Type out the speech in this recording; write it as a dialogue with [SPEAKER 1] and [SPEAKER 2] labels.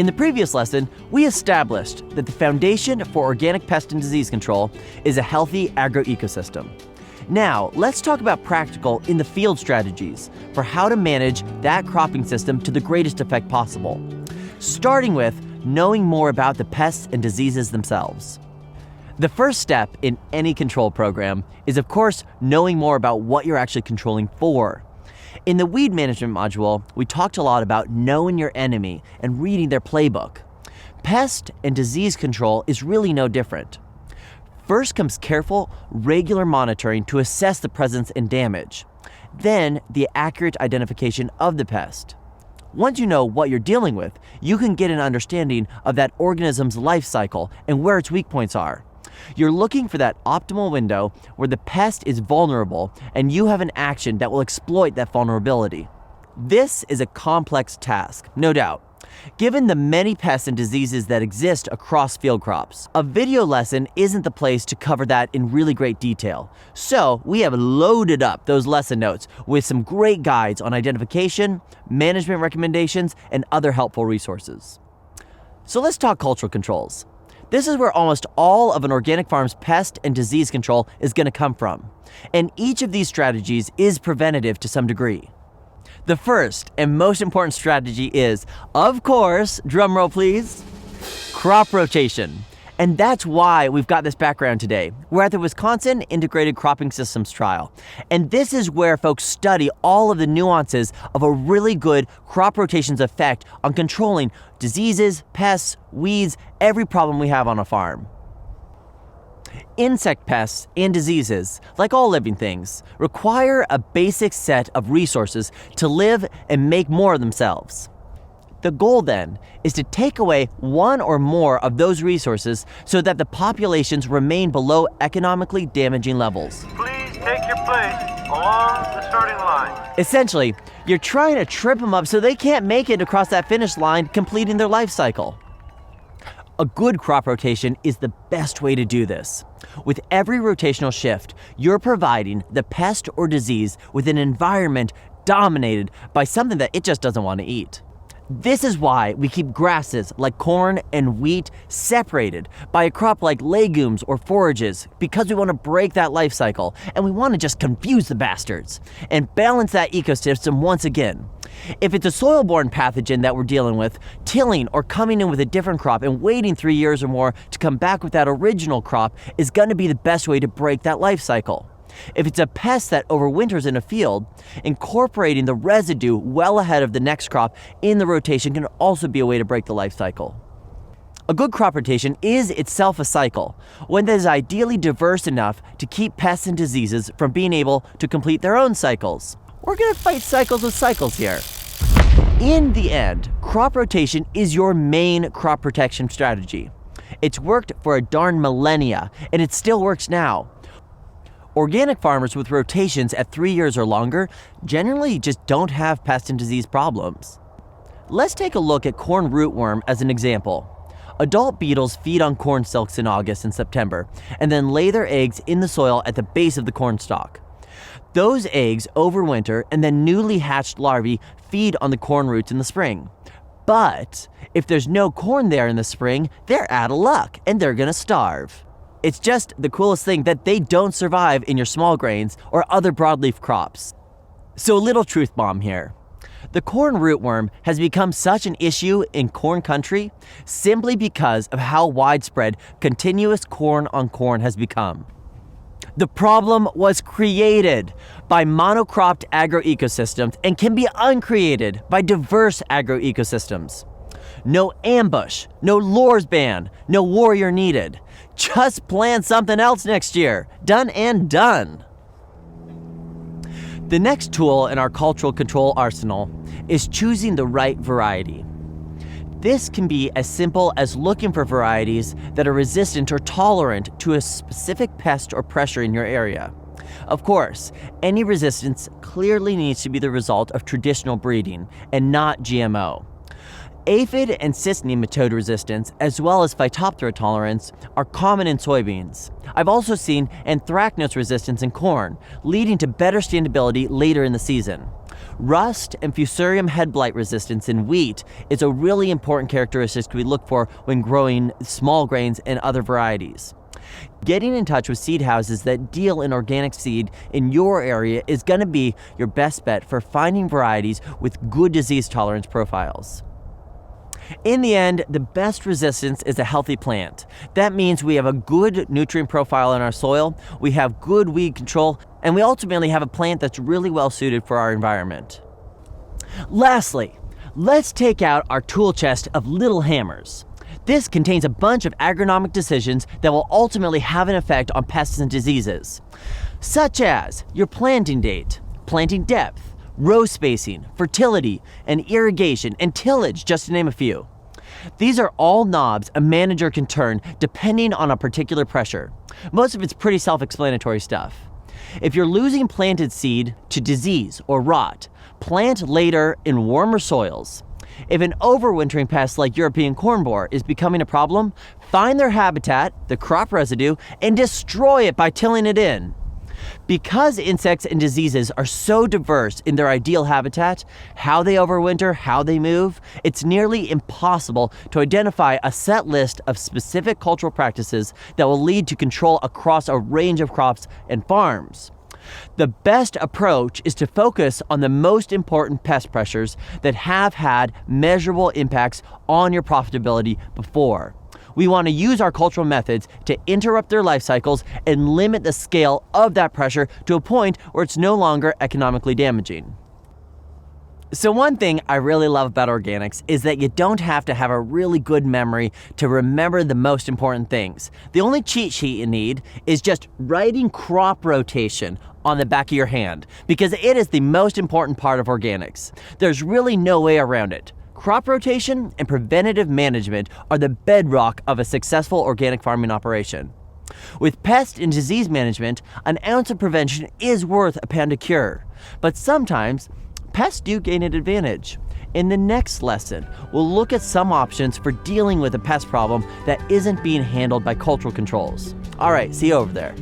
[SPEAKER 1] In the previous lesson, we established that the foundation for organic pest and disease control is a healthy agroecosystem. Now, let's talk about practical in-the-field strategies for how to manage that cropping system to the greatest effect possible, starting with knowing more about the pests and diseases themselves. The first step in any control program is, of course, knowing more about what you're actually controlling for. In the weed management module, we talked a lot about knowing your enemy and reading their playbook. Pest and disease control is really no different. First comes careful, regular monitoring to assess the presence and damage. Then, the accurate identification of the pest. Once you know what you're dealing with, you can get an understanding of that organism's life cycle and where its weak points are. You're looking for that optimal window where the pest is vulnerable and you have an action that will exploit that vulnerability. This is a complex task, no doubt, given the many pests and diseases that exist across field crops. A video lesson isn't the place to cover that in really great detail, so we have loaded up those lesson notes with some great guides on identification, management recommendations, and other helpful resources. So let's talk cultural controls. This is where almost all of an organic farm's pest and disease control is going to come from, and each of these strategies is preventative to some degree. The first and most important strategy is, of course, drumroll please, crop rotation. And that's why we've got this background today. We're at the Wisconsin Integrated Cropping Systems Trial. And this is where folks study all of the nuances of a really good crop rotation's effect on controlling diseases, pests, weeds, every problem we have on a farm. Insect pests and diseases, like all living things, require a basic set of resources to live and make more of themselves. The goal then is to take away one or more of those resources so that the populations remain below economically damaging levels.
[SPEAKER 2] Please take your place along the starting line.
[SPEAKER 1] Essentially, you're trying to trip them up so they can't make it across that finish line, completing their life cycle. A good crop rotation is the best way to do this. With every rotational shift, you're providing the pest or disease with an environment dominated by something that it just doesn't want to eat. This is why we keep grasses like corn and wheat separated by a crop like legumes or forages, because we want to break that life cycle and we want to just confuse the bastards and balance that ecosystem once again. If it's a soil-borne pathogen that we're dealing with, tilling or coming in with a different crop and waiting 3 years or more to come back with that original crop is going to be the best way to break that life cycle. If it's a pest that overwinters in a field, incorporating the residue well ahead of the next crop in the rotation can also be a way to break the life cycle. A good crop rotation is itself a cycle, one that is ideally diverse enough to keep pests and diseases from being able to complete their own cycles. We're going to fight cycles with cycles here. In the end, crop rotation is your main crop protection strategy. It's worked for a darn millennia, and it still works now. Organic farmers with rotations at 3 years or longer generally just don't have pest and disease problems. Let's take a look at corn rootworm as an example. Adult beetles feed on corn silks in August and September, and then lay their eggs in the soil at the base of the corn stalk. Those eggs overwinter, and then newly hatched larvae feed on the corn roots in the spring. But if there's no corn there in the spring, they're out of luck, and they're gonna starve. It's just the coolest thing that they don't survive in your small grains or other broadleaf crops. So a little truth bomb here. The corn rootworm has become such an issue in corn country simply because of how widespread continuous corn on corn has become. The problem was created by monocropped agroecosystems and can be uncreated by diverse agroecosystems. No ambush, no lures ban, no warrior needed. Just plant something else next year. Done and done. The next tool in our cultural control arsenal is choosing the right variety. This can be as simple as looking for varieties that are resistant or tolerant to a specific pest or pressure in your area. Of course, any resistance clearly needs to be the result of traditional breeding and not GMO. Aphid and cyst nematode resistance, as well as Phytophthora tolerance, are common in soybeans. I've also seen anthracnose resistance in corn, leading to better standability later in the season. Rust and fusarium head blight resistance in wheat is a really important characteristic we look for when growing small grains and other varieties. Getting in touch with seed houses that deal in organic seed in your area is going to be your best bet for finding varieties with good disease tolerance profiles. In the end, the best resistance is a healthy plant. That means we have a good nutrient profile in our soil, we have good weed control, and we ultimately have a plant that's really well suited for our environment. Lastly, let's take out our tool chest of little hammers. This contains a bunch of agronomic decisions that will ultimately have an effect on pests and diseases, such as your planting date, planting depth, row spacing, fertility, and irrigation, and tillage, just to name a few. These are all knobs a manager can turn depending on a particular pressure. Most of it's pretty self-explanatory stuff. If you're losing planted seed to disease or rot, plant later in warmer soils. If an overwintering pest like European corn borer is becoming a problem, find their habitat, the crop residue, and destroy it by tilling it in. Because insects and diseases are so diverse in their ideal habitat, how they overwinter, how they move, it's nearly impossible to identify a set list of specific cultural practices that will lead to control across a range of crops and farms. The best approach is to focus on the most important pest pressures that have had measurable impacts on your profitability before. We want to use our cultural methods to interrupt their life cycles and limit the scale of that pressure to a point where it's no longer economically damaging. So one thing I really love about organics is that you don't have to have a really good memory to remember the most important things. The only cheat sheet you need is just writing crop rotation on the back of your hand, because it is the most important part of organics. There's really no way around it. Crop rotation and preventative management are the bedrock of a successful organic farming operation. With pest and disease management, an ounce of prevention is worth a pound of cure. But sometimes, pests do gain an advantage. In the next lesson, we'll look at some options for dealing with a pest problem that isn't being handled by cultural controls. All right, see you over there.